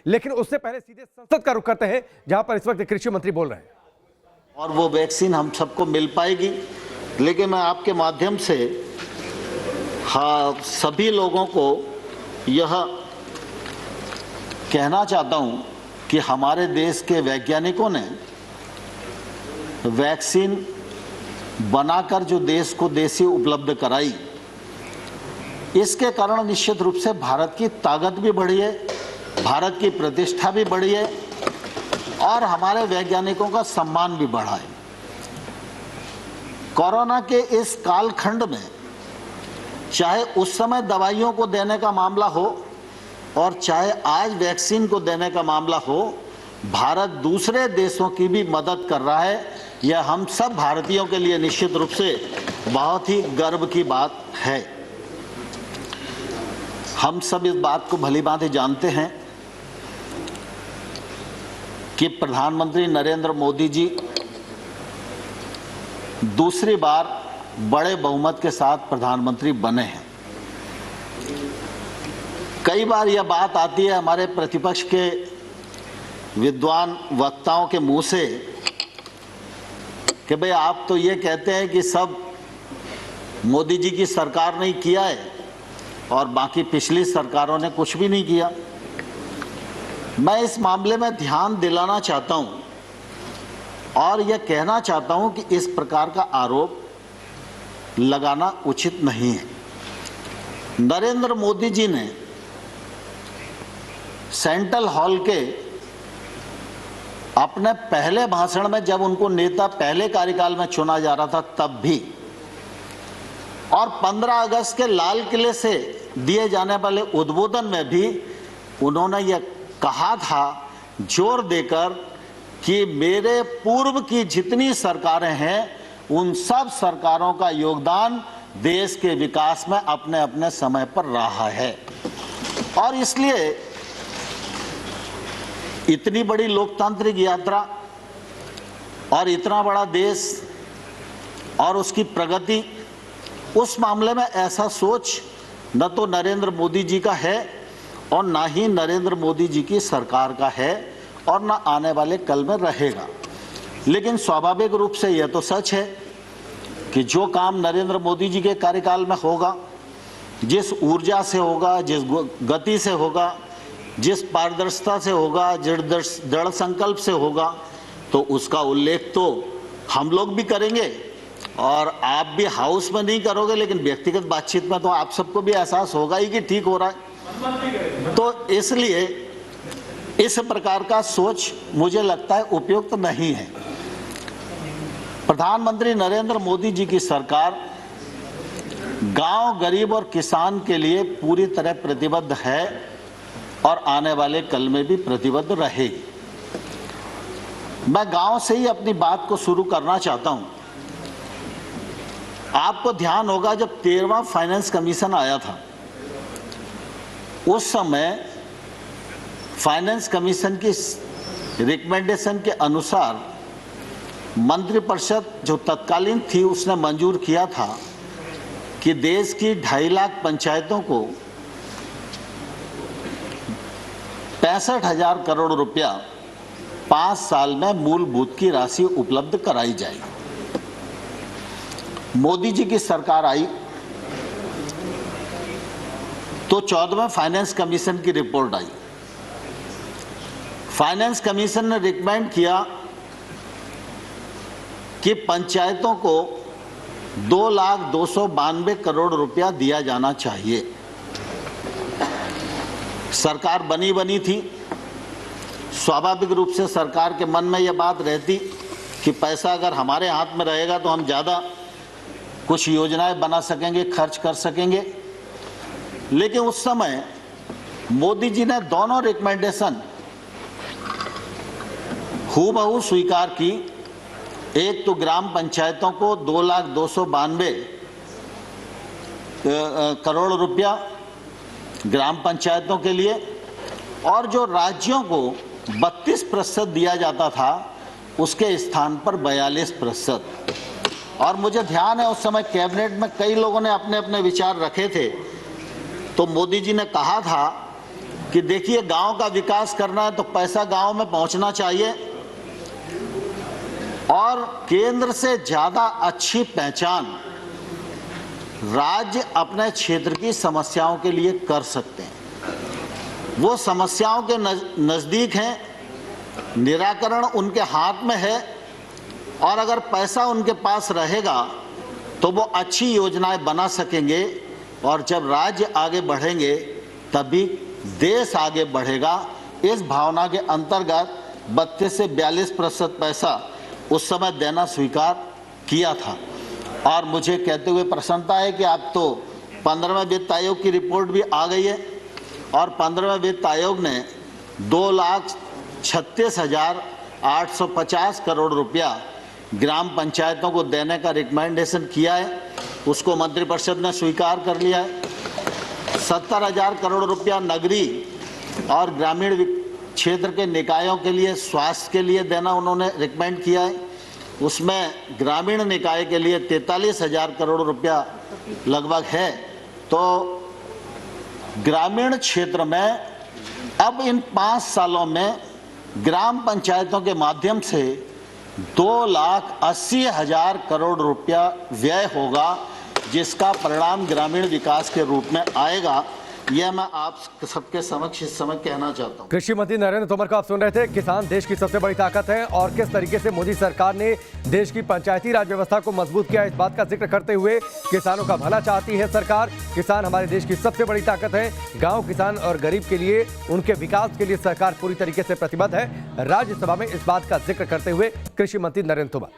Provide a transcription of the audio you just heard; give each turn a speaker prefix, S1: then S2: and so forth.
S1: लेकिन उससे पहले सीधे संसद का रुख करते हैं, जहां पर इस वक्त कृषि मंत्री बोल रहे हैं।
S2: और वो वैक्सीन हम सबको मिल पाएगी, लेकिन मैं आपके माध्यम से सभी लोगों को यह कहना चाहता हूं कि हमारे देश के वैज्ञानिकों ने वैक्सीन बनाकर जो देश को देसी उपलब्ध कराई, इसके कारण निश्चित रूप से भारत की ताकत भी बढ़ी है, भारत की प्रतिष्ठा भी बढ़ी है और हमारे वैज्ञानिकों का सम्मान भी बढ़ा है। कोरोना के इस कालखंड में चाहे उस समय दवाइयों को देने का मामला हो और चाहे आज वैक्सीन को देने का मामला हो, भारत दूसरे देशों की भी मदद कर रहा है। यह हम सब भारतीयों के लिए निश्चित रूप से बहुत ही गर्व की बात है। हम सब इस बात को भलीभांति जानते हैं कि प्रधानमंत्री नरेंद्र मोदी जी दूसरी बार बड़े बहुमत के साथ प्रधानमंत्री बने हैं। कई बार यह बात आती है हमारे प्रतिपक्ष के विद्वान वक्ताओं के मुंह से कि भाई आप तो ये कहते हैं कि सब मोदी जी की सरकार ने किया है और बाकी पिछली सरकारों ने कुछ भी नहीं किया। मैं इस मामले में ध्यान दिलाना चाहता हूं और यह कहना चाहता हूं कि इस प्रकार का आरोप लगाना उचित नहीं है। नरेंद्र मोदी जी ने सेंट्रल हॉल के अपने पहले भाषण में, जब उनको नेता पहले कार्यकाल में चुना जा रहा था तब भी, और 15 अगस्त के लाल किले से दिए जाने वाले उद्बोधन में भी उन्होंने यह कहा था जोर देकर कि मेरे पूर्व की जितनी सरकारें हैं उन सब सरकारों का योगदान देश के विकास में अपने अपने समय पर रहा है और इसलिए इतनी बड़ी लोकतांत्रिक यात्रा और इतना बड़ा देश और उसकी प्रगति, उस मामले में ऐसा सोच न तो नरेंद्र मोदी जी का है और ना ही नरेंद्र मोदी जी की सरकार का है और ना आने वाले कल में रहेगा। लेकिन स्वाभाविक रूप से यह तो सच है कि जो काम नरेंद्र मोदी जी के कार्यकाल में होगा, जिस ऊर्जा से होगा, जिस गति से होगा, जिस पारदर्शिता से होगा, जिस दृढ़ संकल्प से होगा, तो उसका उल्लेख तो हम लोग भी करेंगे और आप भी हाउस में नहीं करोगे, लेकिन व्यक्तिगत बातचीत में तो आप सबको भी एहसास होगा ही कि ठीक हो रहा है। तो इसलिए इस प्रकार का सोच मुझे लगता है उपयुक्त नहीं है। प्रधानमंत्री नरेंद्र मोदी जी की सरकार गांव, गरीब और किसान के लिए पूरी तरह प्रतिबद्ध है और आने वाले कल में भी प्रतिबद्ध रहेगी। मैं गांव से ही अपनी बात को शुरू करना चाहता हूं। आपको ध्यान होगा जब 13वां फाइनेंस कमीशन आया था, उस समय फाइनेंस कमीशन की रिकमेंडेशन के अनुसार मंत्रिपरिषद जो तत्कालीन थी उसने मंजूर किया था कि देश की 2.5 लाख पंचायतों को 65,000 करोड़ रुपया 5 साल में मूलभूत की राशि उपलब्ध कराई जाएगी। मोदी जी की सरकार आई तो 14वें फाइनेंस कमीशन की रिपोर्ट आई। फाइनेंस कमीशन ने रिकमेंड किया कि पंचायतों को 2,292 करोड़ रुपया दिया जाना चाहिए। सरकार बनी थी, स्वाभाविक रूप से सरकार के मन में यह बात रहती कि पैसा अगर हमारे हाथ में रहेगा तो हम ज़्यादा कुछ योजनाएं बना सकेंगे, खर्च कर सकेंगे। लेकिन उस समय मोदी जी ने दोनों रिकमेंडेशन हूबहू स्वीकार की। एक तो ग्राम पंचायतों को 2,292 करोड़ रुपया ग्राम पंचायतों के लिए, और जो राज्यों को 32% दिया जाता था उसके स्थान पर 42%। और मुझे ध्यान है उस समय कैबिनेट में कई लोगों ने अपने अपने विचार रखे थे। तो मोदी जी ने कहा था कि देखिए गांव का विकास करना है तो पैसा गांव में पहुंचना चाहिए और केंद्र से ज्यादा अच्छी पहचान राज्य अपने क्षेत्र की समस्याओं के लिए कर सकते हैं। वो समस्याओं के नजदीक हैं, निराकरण उनके हाथ में है और अगर पैसा उनके पास रहेगा तो वो अच्छी योजनाएं बना सकेंगे और जब राज्य आगे बढ़ेंगे तभी देश आगे बढ़ेगा। इस भावना के अंतर्गत 32 से 42% पैसा उस समय देना स्वीकार किया था और मुझे कहते हुए प्रसन्नता है कि अब तो 15वें वित्त आयोग की रिपोर्ट भी आ गई है और 15वें वित्त आयोग ने 2,36,850 करोड़ रुपया ग्राम पंचायतों को देने का रिकमेंडेशन किया है। उसको मंत्रिपरिषद ने स्वीकार कर लिया है। 70,000 करोड़ रुपया नगरीय और ग्रामीण क्षेत्र के निकायों के लिए स्वास्थ्य के लिए देना उन्होंने रिकमेंड किया है। उसमें ग्रामीण निकाय के लिए 43,000 करोड़ रुपया लगभग है। तो ग्रामीण क्षेत्र में अब इन 5 सालों में ग्राम पंचायतों के माध्यम से 2,80,000 करोड़ रुपया व्यय होगा, जिसका परिणाम ग्रामीण विकास के रूप में आएगा। यह मैं आप सबके समक्ष इस समय कहना चाहता हूं।
S1: कृषि मंत्री नरेंद्र तोमर को आप सुन रहे थे। किसान देश की सबसे बड़ी ताकत है और किस तरीके से मोदी सरकार ने देश की पंचायती राज व्यवस्था को मजबूत किया, इस बात का जिक्र करते हुए किसानों का भला चाहती है सरकार। किसान हमारे देश की सबसे बड़ी ताकत है। गांव, किसान और गरीब के लिए, उनके विकास के लिए सरकार पूरी तरीके से प्रतिबद्ध है। राज्यसभा में इस बात का जिक्र करते हुए कृषि मंत्री नरेंद्र तोमर।